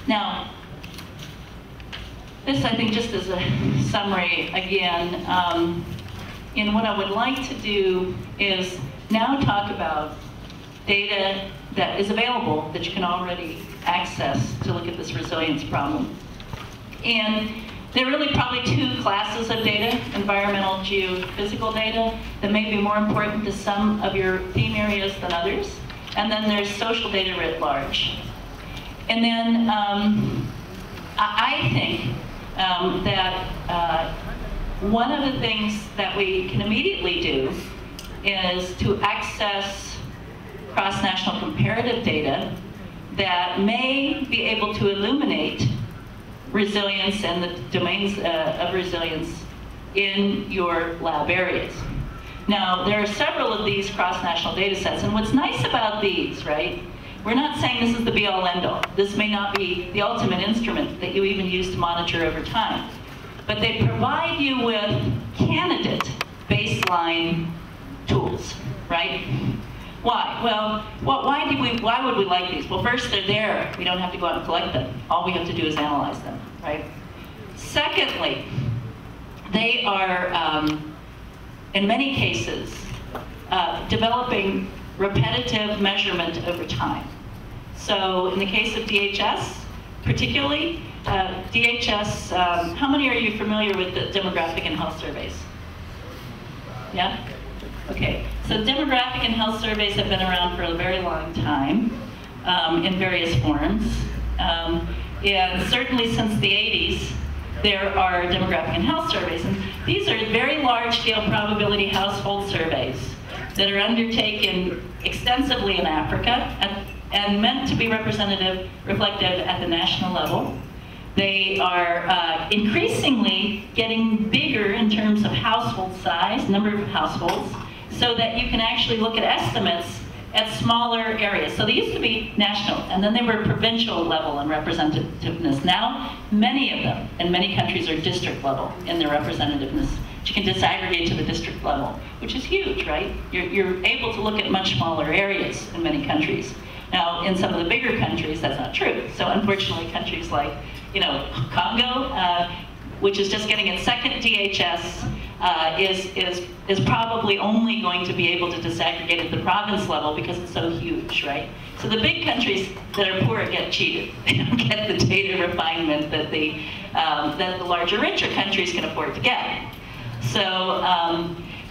Now, this, I think, just as a summary, again, and what I would like to do is now talk about data that is available that you can already access to look at this resilience problem. And there are really probably two classes of data: environmental, geophysical data, that may be more important to some of your theme areas than others. And then there's social data writ large. And then I think that one of the things that we can immediately do is to access cross-national comparative data that may be able to illuminate resilience and the domains of resilience in your lab areas. Now, there are several of these cross-national data sets, and what's nice about these, right, we're not saying this is the be-all, end-all. This may not be the ultimate instrument that you even use to monitor over time. But they provide you with candidate baseline tools, right? Why? Well, why would we like these? Well, first, they're there. We don't have to go out and collect them. All we have to do is analyze them, right? Secondly, they are, in many cases, developing repetitive measurement over time. So in the case of DHS, particularly, DHS, how many are you familiar with the demographic and health surveys? Yeah? Okay, so demographic and health surveys have been around for a very long time in various forms. And certainly since the 80s, there are demographic and health surveys. And these are very large-scale probability household surveys that are undertaken extensively in Africa and meant to be reflective at the national level. They are increasingly getting bigger in terms of household size, number of households, so that you can actually look at estimates at smaller areas. So they used to be national, and then they were provincial level in representativeness. Now, many of them in many countries are district level in their representativeness. You can disaggregate to the district level, which is huge, right? You're able to look at much smaller areas in many countries. Now, in some of the bigger countries, that's not true. So unfortunately, countries like, Congo, which is just getting its second DHS, is probably only going to be able to disaggregate at the province level because it's so huge, right? So the big countries that are poor get cheated. They don't get the data refinement that the larger, richer countries can afford to get. So,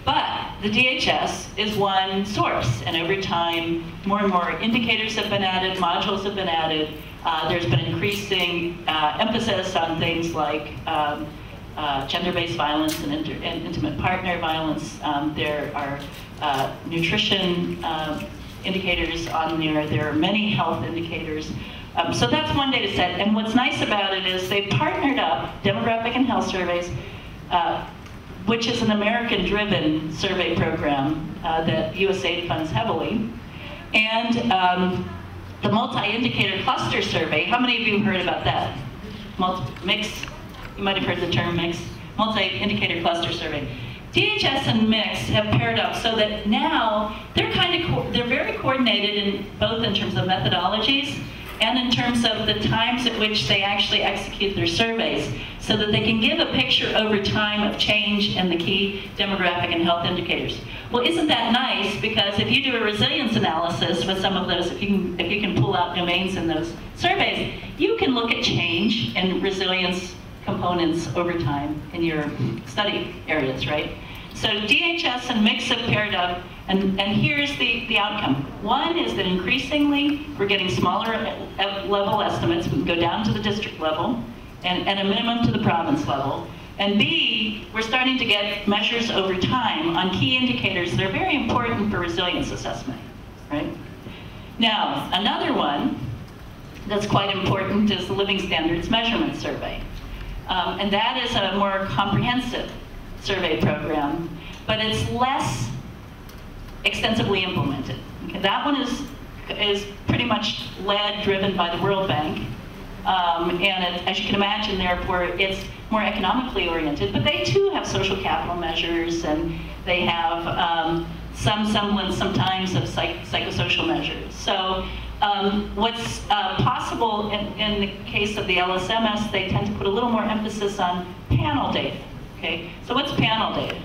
but the DHS is one source, and over time, more and more indicators have been added, modules have been added. There's been increasing emphasis on things like gender-based violence and intimate partner violence. There are nutrition indicators on there. There are many health indicators. So that's one data set. And what's nice about it is they partnered up demographic and health surveys, which is an American-driven survey program that USAID funds heavily, and the multi-indicator cluster survey. How many of you heard about that? MIX, you might have heard the term MIX, multi-indicator cluster survey. DHS and MIX have paired up so that now they're they're very coordinated both in terms of methodologies and in terms of the times at which they actually execute their surveys, so that they can give a picture over time of change in the key demographic and health indicators. Well, isn't that nice? Because if you do a resilience analysis with some of those, if you can pull out domains in those surveys, you can look at change in resilience components over time in your study areas, right? So DHS and MIX have paired up, and here's the outcome. One is that increasingly we're getting smaller level estimates. We can go down to the district level and a minimum to the province level. And B, we're starting to get measures over time on key indicators that are very important for resilience assessment, right? Now, another one that's quite important is the Living Standards Measurement Survey. And that is a more comprehensive survey program, but it's less extensively implemented. Okay, that one is pretty much driven by the World Bank, and as you can imagine, therefore, it's more economically oriented, but they too have social capital measures, and they have some semblance sometimes of psychosocial measures. So What's possible in the case of the LSMS, they tend to put a little more emphasis on panel data. Okay, so what's panel data?